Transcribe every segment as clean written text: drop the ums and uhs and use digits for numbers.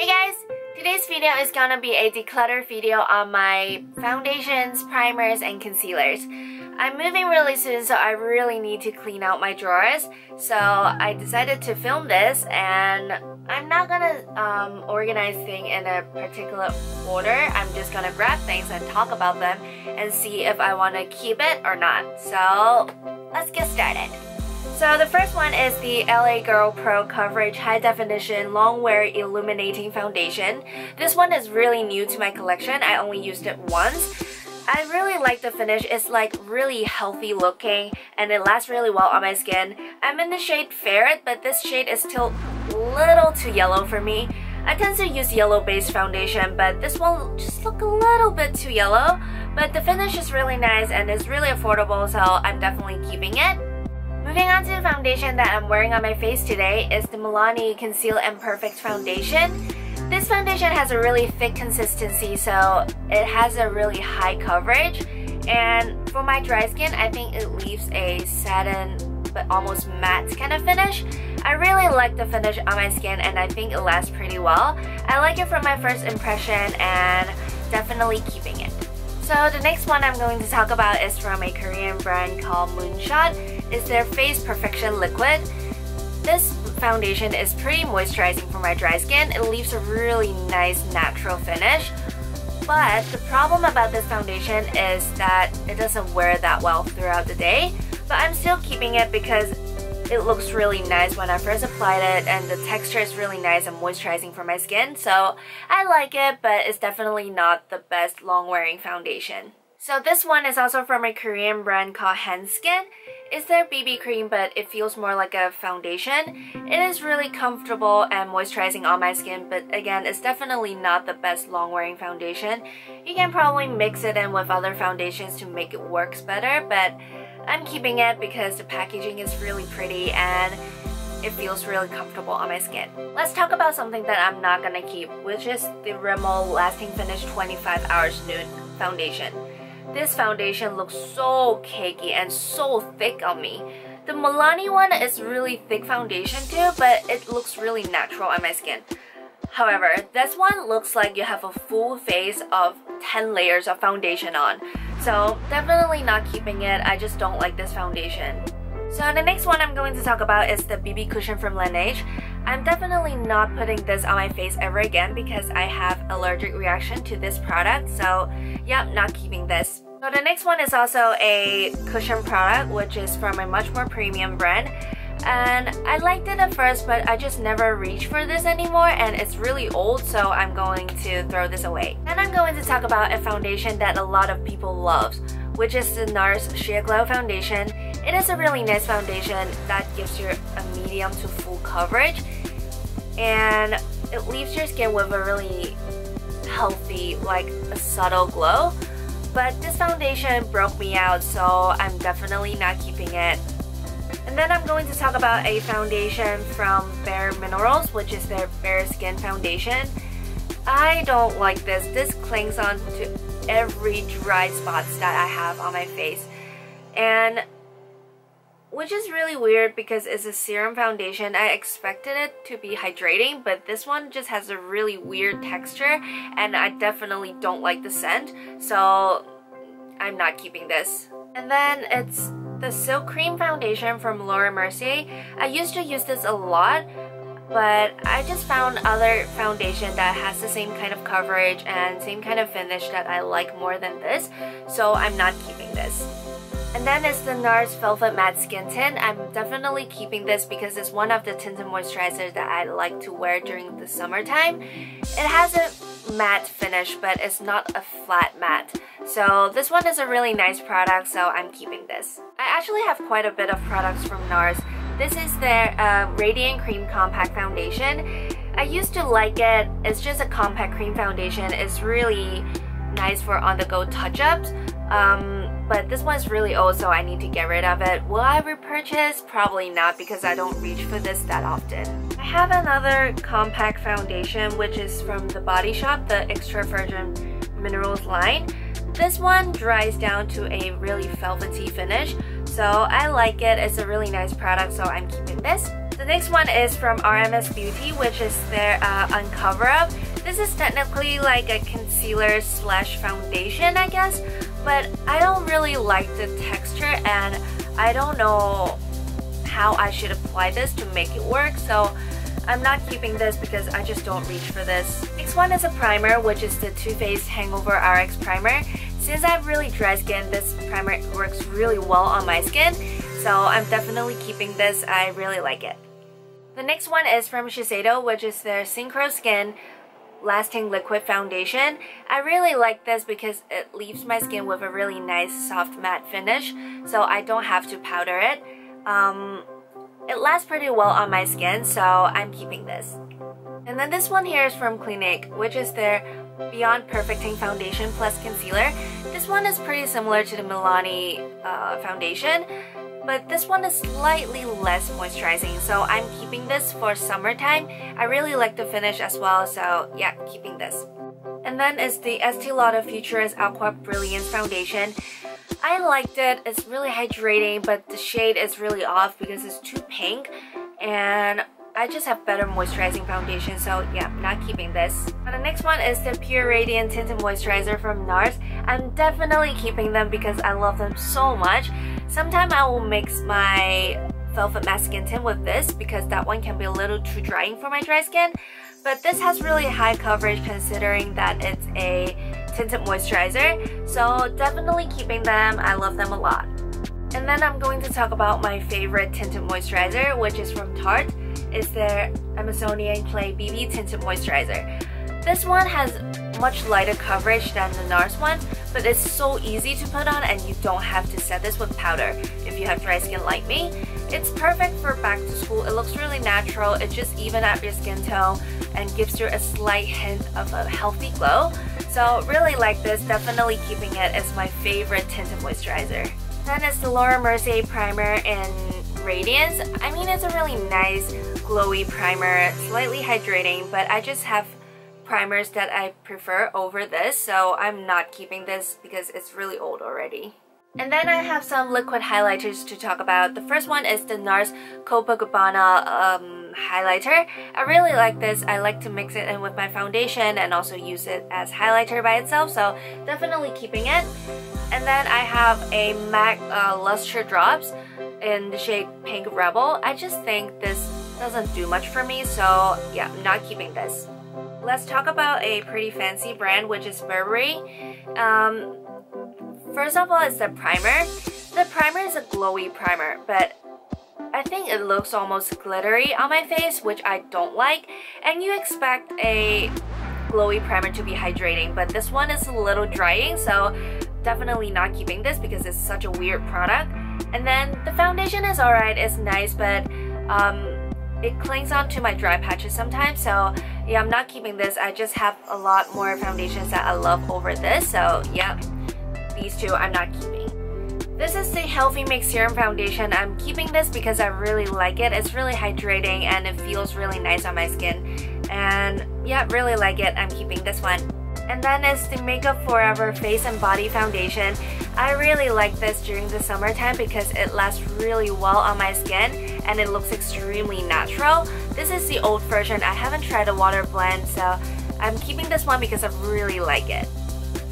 Hey guys! Today's video is gonna be a declutter video on my foundations, primers, and concealers. I'm moving really soon, so I really need to clean out my drawers. So I decided to film this, and I'm not gonna organize things in a particular order. I'm just gonna grab things and talk about them and see if I want to keep it or not. So let's get started. So the first one is the LA Girl Pro Coverage High Definition Long Wear Illuminating Foundation. This one is really new to my collection. I only used it once. I really like the finish. It's like really healthy looking and it lasts really well on my skin. I'm in the shade Ferret, but this shade is still a little too yellow for me. I tend to use yellow based foundation, but this one just look a little bit too yellow. But the finish is really nice and it's really affordable, so I'm definitely keeping it. Moving on to the foundation that I'm wearing on my face today is the Milani Conceal+Perfect foundation. This foundation has a really thick consistency, so it has a really high coverage. And for my dry skin, I think it leaves a satin but almost matte kind of finish. I really like the finish on my skin and I think it lasts pretty well. I like it from my first impression and definitely keeping it. So the next one I'm going to talk about is from a Korean brand called Moonshot. It's their Face Perfection Liquid. This foundation is pretty moisturizing for my dry skin. It leaves a really nice natural finish. But the problem about this foundation is that it doesn't wear that well throughout the day. But I'm still keeping it because it looks really nice when I first applied it and the texture is really nice and moisturizing for my skin. So I like it, but it's definitely not the best long wearing foundation. So this one is also from a Korean brand called Hanskin. It's their BB cream, but it feels more like a foundation. It is really comfortable and moisturizing on my skin, but again, it's definitely not the best long wearing foundation. You can probably mix it in with other foundations to make it work better, but I'm keeping it because the packaging is really pretty and it feels really comfortable on my skin. Let's talk about something that I'm not gonna keep, which is the Rimmel Lasting Finish 25 Hours Nude Foundation. This foundation looks so cakey and so thick on me. The Milani one is really thick foundation too, but it looks really natural on my skin. However, this one looks like you have a full face of 10 layers of foundation on. So definitely not keeping it. I just don't like this foundation. So the next one I'm going to talk about is the BB Cushion from Laneige. I'm definitely not putting this on my face ever again because I have allergic reaction to this product. So yeah, not keeping this. So the next one is also a cushion product, which is from a much more premium brand. And I liked it at first, but I just never reached for this anymore and it's really old, so I'm going to throw this away. Then I'm going to talk about a foundation that a lot of people love, which is the Nars Sheer Glow Foundation. It is a really nice foundation that gives you a medium to full coverage and it leaves your skin with a really healthy, like a subtle glow. But this foundation broke me out, so I'm definitely not keeping it. And then I'm going to talk about a foundation from Bare Minerals, which is their Bare Skin Foundation. I don't like this. This clings on to every dry spots that I have on my face. And which is really weird because it's a serum foundation. I expected it to be hydrating, but this one just has a really weird texture and I definitely don't like the scent. So I'm not keeping this. And then it's the Silk Cream Foundation from Laura Mercier. I used to use this a lot, but I just found other foundation that has the same kind of coverage and same kind of finish that I like more than this, so I'm not keeping this. And then it's the Nars Velvet Matte Skin Tint. I'm definitely keeping this because it's one of the tinted moisturizers that I like to wear during the summertime. It has a matte finish, but it's not a flat matte. So this one is a really nice product, so I'm keeping this. I actually have quite a bit of products from Nars. This is their Radiant Cream Compact Foundation. I used to like it. It's just a compact cream foundation. It's really nice for on-the-go touch-ups. But this one's really old, so I need to get rid of it. Will I repurchase? Probably not because I don't reach for this that often. I have another compact foundation, which is from the Body Shop, the Extra Virgin Minerals line. This one dries down to a really velvety finish, so I like it. It's a really nice product, so I'm keeping this. The The next one is from RMS Beauty, which is their Uncover Up. This is technically like a concealer slash foundation, I guess, but I don't really like the texture and I don't know how I should apply this to make it work, so I'm not keeping this because I just don't reach for this. Next one is a primer, which is the Too Faced Hangover RX Primer. Since I have really dry skin, this primer works really well on my skin, so I'm definitely keeping this. I really like it. The next one is from Shiseido, which is their Synchro Skin Lasting Liquid Foundation. I really like this because it leaves my skin with a really nice soft matte finish, so I don't have to powder it. It lasts pretty well on my skin, so I'm keeping this. And then this one here is from Clinique, which is their Beyond Perfecting Foundation Plus Concealer. This one is pretty similar to the Milani foundation, but this one is slightly less moisturizing, so I'm keeping this for summertime. I really like the finish as well, so yeah, keeping this. And then is the Estee Lauder Futurist Aqua Brilliance Foundation. I liked it. It's really hydrating, but the shade is really off because it's too pink, and I just have better moisturizing foundation, so yeah, not keeping this. And the next one is the Pure Radiant Tinted Moisturizer from Nars. I'm definitely keeping them because I love them so much. Sometimes I will mix my Velvet Matte Skin Tint with this because that one can be a little too drying for my dry skin. But this has really high coverage considering that it's a tinted moisturizer, so definitely keeping them. I love them a lot. And then I'm going to talk about my favorite tinted moisturizer, which is from Tarte. It's their Amazonian Clay BB Tinted Moisturizer. This one has much lighter coverage than the Nars one, but it's so easy to put on and you don't have to set this with powder if you have dry skin like me. It's perfect for back to school. It looks really natural. It just evens out your skin tone and gives you a slight hint of a healthy glow. So really like this, definitely keeping it as my favorite tinted moisturizer. Then it's the Laura Mercier Primer in Radiance. I mean, it's a really nice glowy primer, slightly hydrating, but I just have primers that I prefer over this, so I'm not keeping this because it's really old already. And then I have some liquid highlighters to talk about. The first one is the Nars Copacabana highlighter. I really like this. I like to mix it in with my foundation and also use it as highlighter by itself, so definitely keeping it. And then I have a MAC Lustre drops in the shade Pink Rebel. I just think this doesn't do much for me, so yeah, I'm not keeping this. Let's talk about a pretty fancy brand, which is Burberry. First of all, it's the primer. The primer is a glowy primer, but I think it looks almost glittery on my face, which I don't like. And you expect a glowy primer to be hydrating, but this one is a little drying, so definitely not keeping this because it's such a weird product. And then the foundation is alright, it's nice, but it clings on to my dry patches sometimes, so yeah, I'm not keeping this. I just have a lot more foundations that I love over this, so yeah, these two I'm not keeping. This is the Healthy Mix Serum Foundation. I'm keeping this because I really like it. It's really hydrating and it feels really nice on my skin. And yeah, really like it. I'm keeping this one. And then it's the Makeup Forever Face and Body Foundation. I really like this during the summertime because it lasts really well on my skin and it looks extremely natural. This is the old version. I haven't tried a water blend, so I'm keeping this one because I really like it.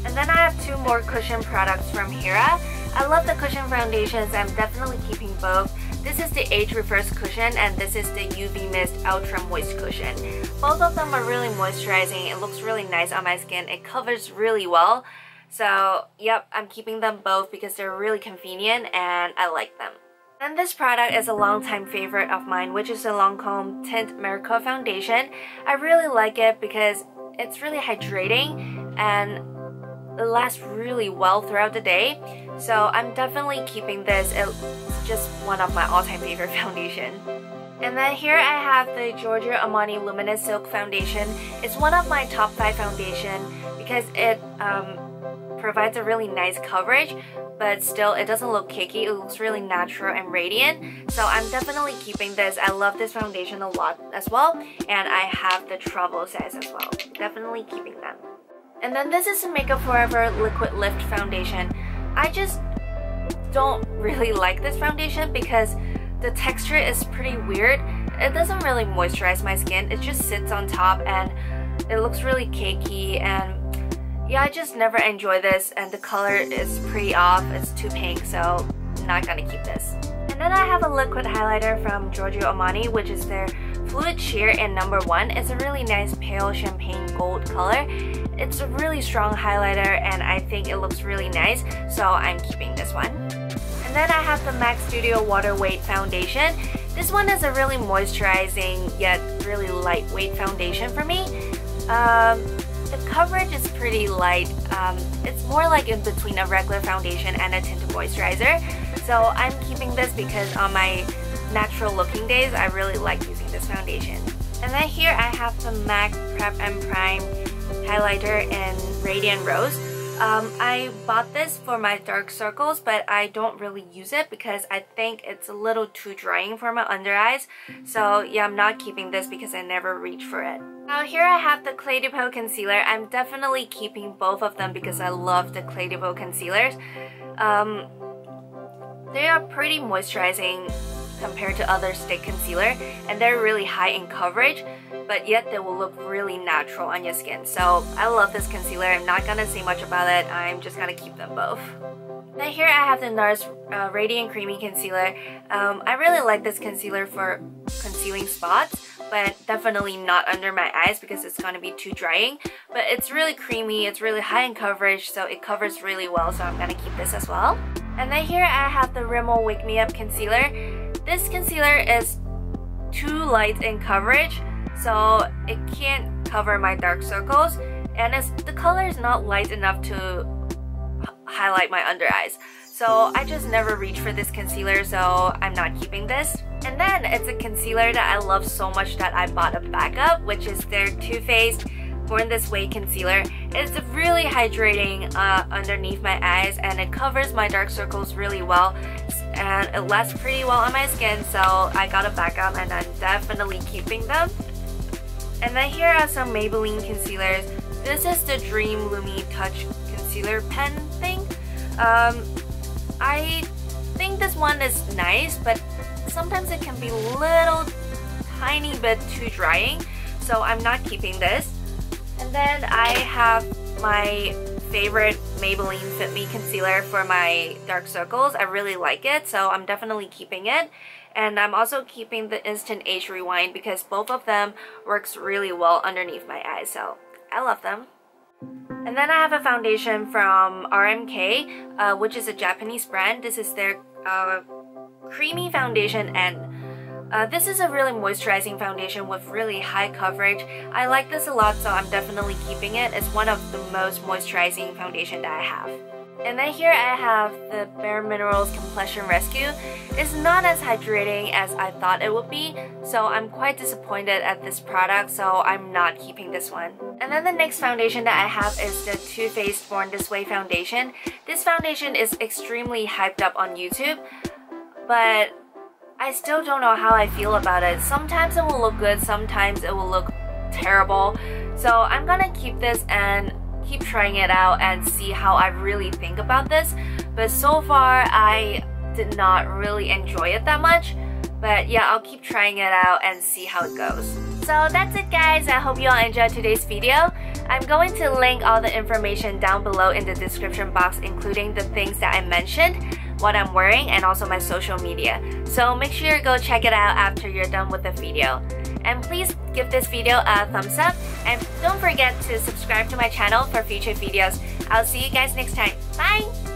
And then I have two more cushion products from Hera. I love the cushion foundations. I'm definitely keeping both. This is the Age Reverse Cushion and this is the UV Mist Ultra Moist Cushion. Both of them are really moisturizing. It looks really nice on my skin. It covers really well. So yep, I'm keeping them both because they're really convenient and I like them. And this product is a long-time favorite of mine, which is the Lancome Tint Miracle Foundation. I really like it because it's really hydrating and it lasts really well throughout the day. So I'm definitely keeping this. It's just one of my all-time favorite foundation. And then here I have the Giorgio Armani Luminous Silk Foundation. It's one of my top 5 foundation because it provides a really nice coverage, but still it doesn't look cakey. It looks really natural and radiant. So I'm definitely keeping this. I love this foundation a lot as well, and I have the travel size as well. Definitely keeping them. And then this is the Makeup Forever Liquid Lift Foundation. I just don't really like this foundation because the texture is pretty weird. it doesn't really moisturize my skin. It just sits on top and it looks really cakey, and yeah, I just never enjoy this, and the color is pretty off. It's too pink, so I'm not gonna keep this. And then I have a liquid highlighter from Giorgio Armani, which is their Fluid Sheer in number 1. It's a really nice pale champagne gold color. It's a really strong highlighter and I think it looks really nice, so I'm keeping this one. And then I have the MAC Studio Water Weight Foundation. This one is a really moisturizing yet really lightweight foundation for me. The coverage is pretty light. It's more like in between a regular foundation and a tinted moisturizer. So I'm keeping this because on my natural looking days, I really like using this foundation. And then here I have the MAC Prep and Prime highlighter in Radiant Rose. I bought this for my dark circles, but I don't really use it because I think it's a little too drying for my under eyes. So yeah, I'm not keeping this because I never reach for it. Now here I have the Clé de Peau concealer. I'm definitely keeping both of them because I love the Clé de Peau concealers. They are pretty moisturizing compared to other stick concealer, and they're really high in coverage, but yet they will look really natural on your skin. So I love this concealer. I'm not gonna say much about it. I'm just gonna keep them both. Then here I have the Nars Radiant Creamy Concealer. I really like this concealer for concealing spots, but definitely not under my eyes because it's gonna be too drying. But it's really creamy, it's really high in coverage, so it covers really well, so I'm gonna keep this as well. And then here I have the Rimmel Wake Me Up Concealer. This concealer is too light in coverage, so it can't cover my dark circles, and the color is not light enough to highlight my under eyes. So I just never reach for this concealer, so I'm not keeping this. And then it's a concealer that I love so much that I bought a backup, which is their Too Faced Born This Way concealer. It's really hydrating underneath my eyes, and it covers my dark circles really well, and it lasts pretty well on my skin, so I got a backup and I'm definitely keeping them. And then here are some Maybelline concealers. This is the Dream Lumi Touch Concealer Pen thing. I think this one is nice, but sometimes it can be a little tiny bit too drying, so I'm not keeping this. And then I have my favorite Maybelline Fit Me concealer for my dark circles. I really like it, so I'm definitely keeping it. And I'm also keeping the Instant Age Rewind because both of them works really well underneath my eyes, so I love them. And then I have a foundation from RMK, which is a Japanese brand. This is their creamy foundation, and this is a really moisturizing foundation with really high coverage. I like this a lot, so I'm definitely keeping it. It's one of the most moisturizing foundation that I have. And then here I have the Bare Minerals Complexion Rescue. It's not as hydrating as I thought it would be, so I'm quite disappointed at this product, so I'm not keeping this one. And then the next foundation that I have is the Too Faced Born This Way foundation. This foundation is extremely hyped up on YouTube, but I still don't know how I feel about it. Sometimes it will look good, sometimes it will look terrible. So I'm gonna keep this and keep trying it out and see how I really think about this. But so far, I did not really enjoy it that much. But yeah, I'll keep trying it out and see how it goes. So that's it guys, I hope you all enjoyed today's video. I'm going to link all the information down below in the description box, including the things that I mentioned, what I'm wearing, and also my social media. So make sure you go check it out after you're done with the video. And please give this video a thumbs up, and don't forget to subscribe to my channel for future videos. I'll see you guys next time. Bye!